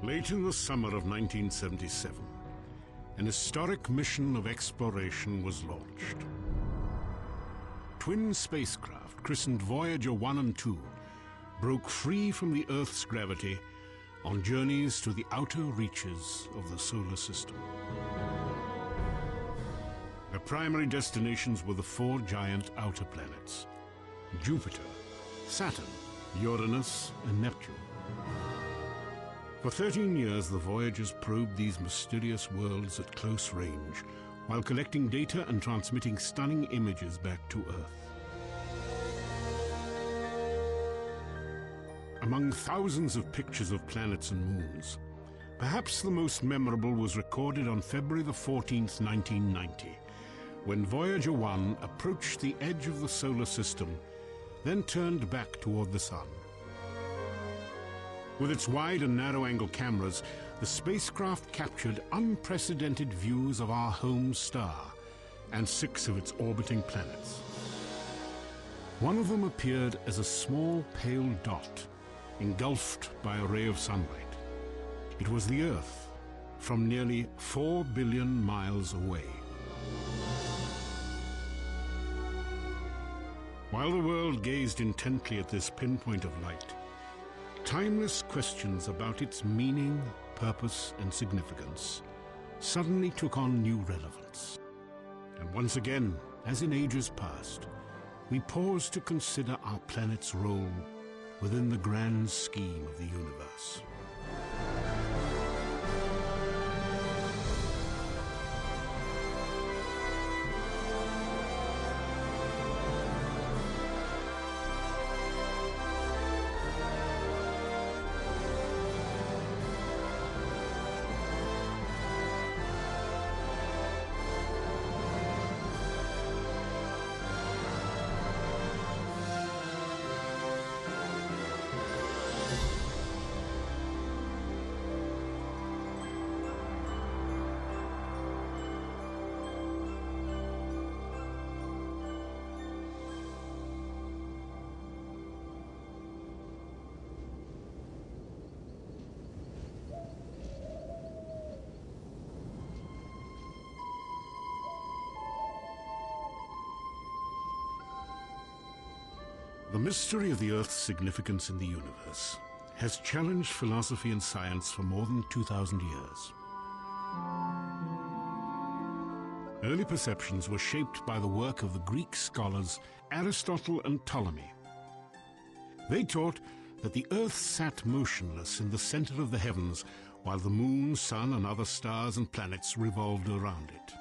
Late in the summer of 1977, an historic mission of exploration was launched. Twin spacecraft, christened Voyager 1 and 2, broke free from the Earth's gravity on journeys to the outer reaches of the solar system. Their primary destinations were the four giant outer planets: Jupiter, Saturn, Uranus, and Neptune. For 13 years, the Voyagers probed these mysterious worlds at close range, while collecting data and transmitting stunning images back to Earth. Among thousands of pictures of planets and moons, perhaps the most memorable was recorded on February the 14th, 1990, when Voyager 1 approached the edge of the solar system, then turned back toward the Sun. With its wide and narrow-angle cameras, the spacecraft captured unprecedented views of our home star and 6 of its orbiting planets. One of them appeared as a small pale dot, engulfed by a ray of sunlight. It was the Earth, from nearly 4 billion miles away. While the world gazed intently at this pinpoint of light, timeless questions about its meaning, purpose, and significance suddenly took on new relevance. And once again, as in ages past, we paused to consider our planet's role within the grand scheme of the universe. The mystery of the Earth's significance in the universe has challenged philosophy and science for more than 2,000 years. Early perceptions were shaped by the work of the Greek scholars Aristotle and Ptolemy. They taught that the Earth sat motionless in the center of the heavens while the moon, sun, and other stars and planets revolved around it.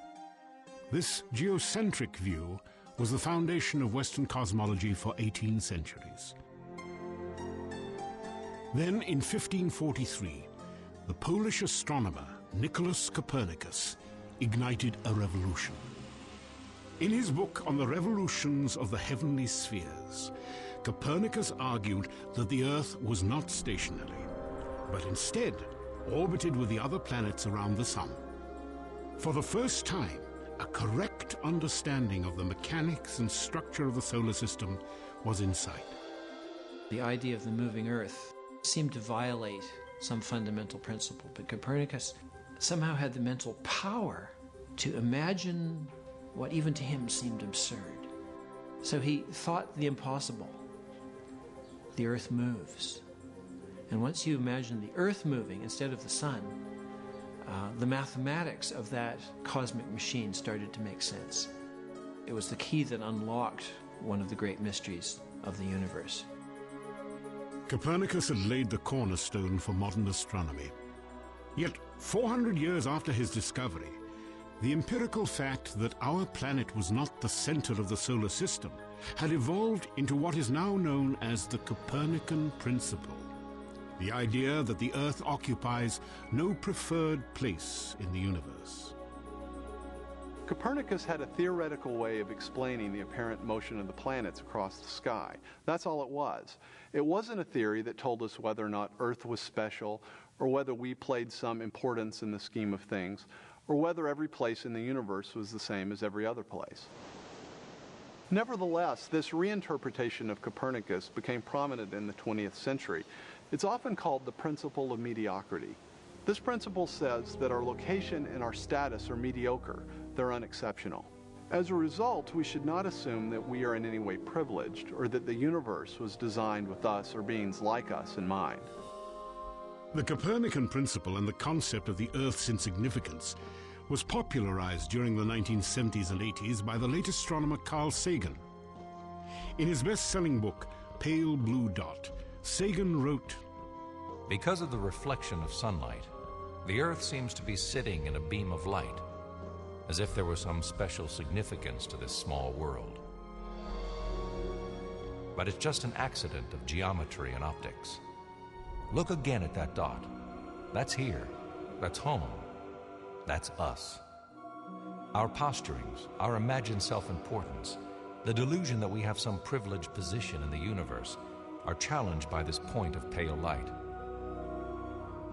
This geocentric view was the foundation of Western cosmology for 18 centuries. Then, in 1543, the Polish astronomer Nicholas Copernicus ignited a revolution. In his book on the revolutions of the heavenly spheres, Copernicus argued that the Earth was not stationary, but instead orbited with the other planets around the Sun. For the first time, a correct understanding of the mechanics and structure of the solar system was in sight. The idea of the moving Earth seemed to violate some fundamental principle, but Copernicus somehow had the mental power to imagine what even to him seemed absurd. So he thought the impossible. The Earth moves. And once you imagine the Earth moving instead of the Sun, the mathematics of that cosmic machine started to make sense. It was the key that unlocked one of the great mysteries of the universe. Copernicus had laid the cornerstone for modern astronomy. Yet, 400 years after his discovery, the empirical fact that our planet was not the center of the solar system had evolved into what is now known as the Copernican principle. The idea that the Earth occupies no preferred place in the universe. Copernicus had a theoretical way of explaining the apparent motion of the planets across the sky. That's all it was. It wasn't a theory that told us whether or not Earth was special, or whether we played some importance in the scheme of things, or whether every place in the universe was the same as every other place. Nevertheless, this reinterpretation of Copernicus became prominent in the 20th century. It's often called the principle of mediocrity. This principle says that our location and our status are mediocre, they're unexceptional. As a result, we should not assume that we are in any way privileged or that the universe was designed with us or beings like us in mind. The Copernican principle and the concept of the Earth's insignificance was popularized during the 1970s and 80s by the late astronomer Carl Sagan. In his best-selling book, Pale Blue Dot, Sagan wrote, "Because of the reflection of sunlight, the Earth seems to be sitting in a beam of light, as if there were some special significance to this small world. But it's just an accident of geometry and optics. Look again at that dot. That's here. That's home. That's us. Our posturings, our imagined self-importance, the delusion that we have some privileged position in the universe are challenged by this point of pale light.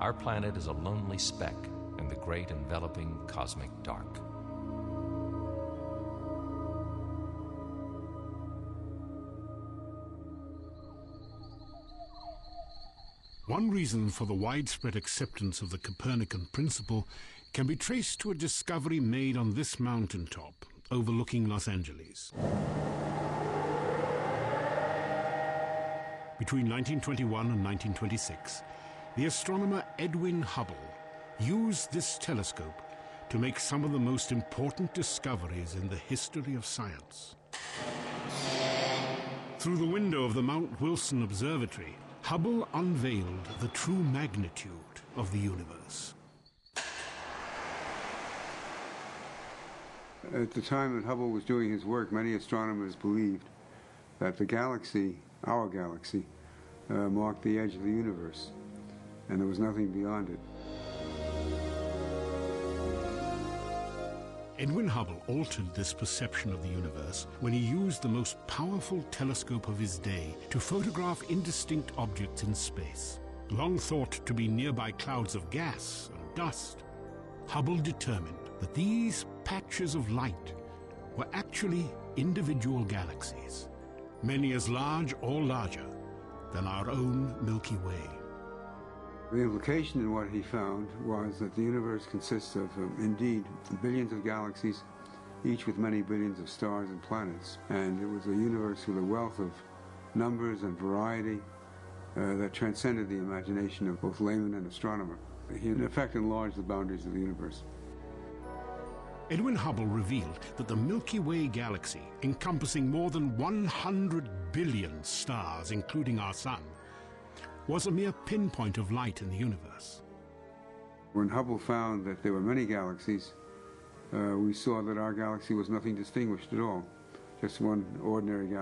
Our planet is a lonely speck in the great enveloping cosmic dark." One reason for the widespread acceptance of the Copernican principle can be traced to a discovery made on this mountaintop overlooking Los Angeles. Between 1921 and 1926, the astronomer Edwin Hubble used this telescope to make some of the most important discoveries in the history of science. Through the window of the Mount Wilson Observatory, Hubble unveiled the true magnitude of the universe. At the time that Hubble was doing his work, many astronomers believed that the galaxy, our galaxy, marked the edge of the universe, and there was nothing beyond it. Edwin Hubble altered this perception of the universe when he used the most powerful telescope of his day to photograph indistinct objects in space. Long thought to be nearby clouds of gas and dust, Hubble determined that these patches of light were actually individual galaxies, many as large or larger than our own Milky Way. The implication in what he found was that the universe consists of, indeed, billions of galaxies, each with many billions of stars and planets. And it was a universe with a wealth of numbers and variety that transcended the imagination of both layman and astronomer. He, in effect, enlarged the boundaries of the universe. Edwin Hubble revealed that the Milky Way galaxy, encompassing more than 100 billion stars, including our sun, was a mere pinpoint of light in the universe. When Hubble found that there were many galaxies, we saw that our galaxy was nothing distinguished at all, just one ordinary galaxy.